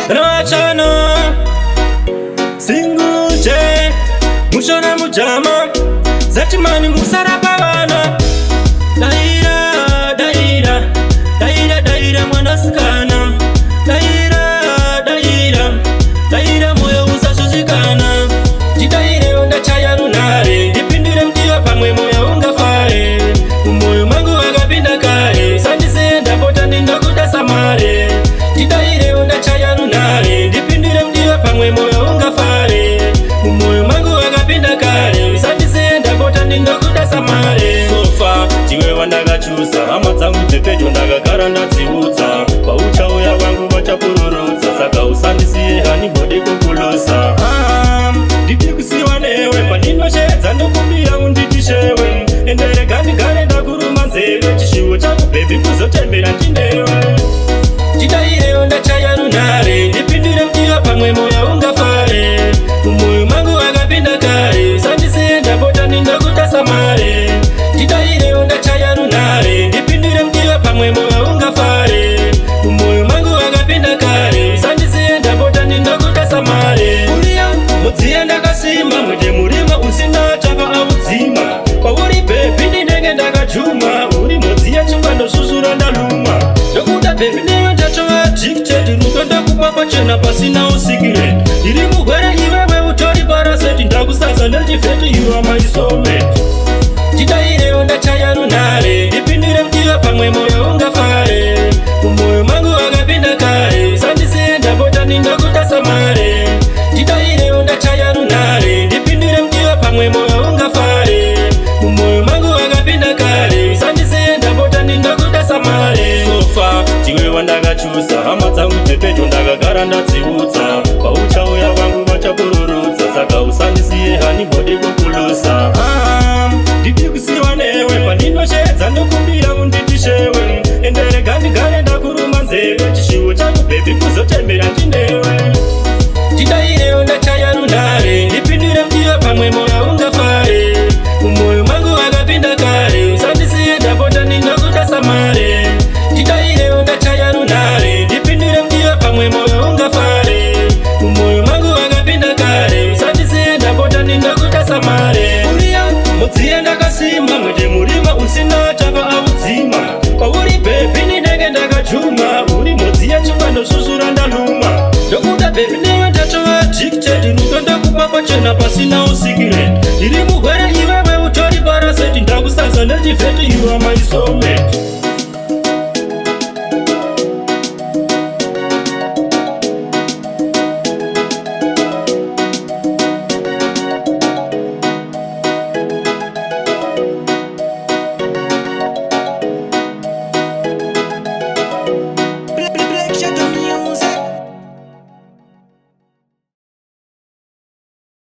Rachana Singuje Mushona mujama Zatimani musaraba bana Daira, daira Daira, daira mwanaskana Daira, daira Daira moyo usashuzikana Jidaire onda chaya runare Dipindire mtiwa pamwe moyo ungafare Umoyo mangu wagapinda kare Sandisenda bota nindokuda samare Jidaire onda chaya runare Dipindire mtiwa pamwe moyo ungafare Umoyo mangu wagapinda kare Sandisenda bota nindokuda samare Sofa, chiwe wandagachusa Amatsangu tepejo ndagagara ndatsiutsa Paucha uya wangu wachapururutsa Saka usandisiye hani bode kukulosa Nditikusiwa newe paninoshedza ndokumbira unditishewe Endere gani gane ndakuruma nzeve Chishiwo changu baby kuzotembera ndinewe Jidaire onda chaya runare Ndipindire mtiwa pamwe moyo ungafare Umoyo mangu wagapinda kare Sandisenda bota nindokuda samare Jidaire onda chaya runare Ndipindire mtiwa pamwe moyo ungafare Umoyo mangu wagapinda kare Sandisenda bota nindokuda samare Mudziya ndakasima mwete murima usina chapa audzima Pauri baby ndinenge ndakajuma Uri mudziya chingwa ndosusura ndaluma Ndokuda baby neyo ndachova addicted Rudo ndakupa pachena pasina usikire Iri mugwere iwewe utori paraseti Ndakusadza ndechifeti you are my soulmate Jidaire onda chaya runare Ndipindire mtiwa pamwe moyo ungafare Umoyo mangu wagapinda kare Sandisenda bota nindokuda samare Jidaire onda chaya runare Ndipindire mtiwa pamwe moyo ungafare Umoyo mangu wagapinda kare Sandisenda bota nindokuda samare Sofa, chiwe wandagachusa Amatsangu tepejo ndagagara ndatsiutsa Paucha uya wangu wachapururutsa Saka usandisiye hani bode kukulosa Nditikusiwa newe paninoshedza ndokumbira unditishewe Endere gani gane ndakuruma nzeve Chishiwo changu baby kuzotembera ndinewe Jidaire onda chaya runare Ndipindire mtiwa pamwe moyo ungafare Umoyo mangu wagapinda kare Sandisenda bota nindokuda samare Jidaire onda chaya runare Ndipindire mtiwa pamwe moyo ungafare Umoyo mangu wagapinda kare Sandisenda bota nindokuda samare Mudziya ndakasima mwete murima usina chapa audzima Pauri baby ndinenge ndakajuma Uri mudziya chingwa ndosusura ndaluma Ndokuda baby neyo ndachova addicted Rudo ndakupa pachena pasina usikire Iri mugwere iwewe utori paraseti Ndakusadza ndechifeti you are my soulmate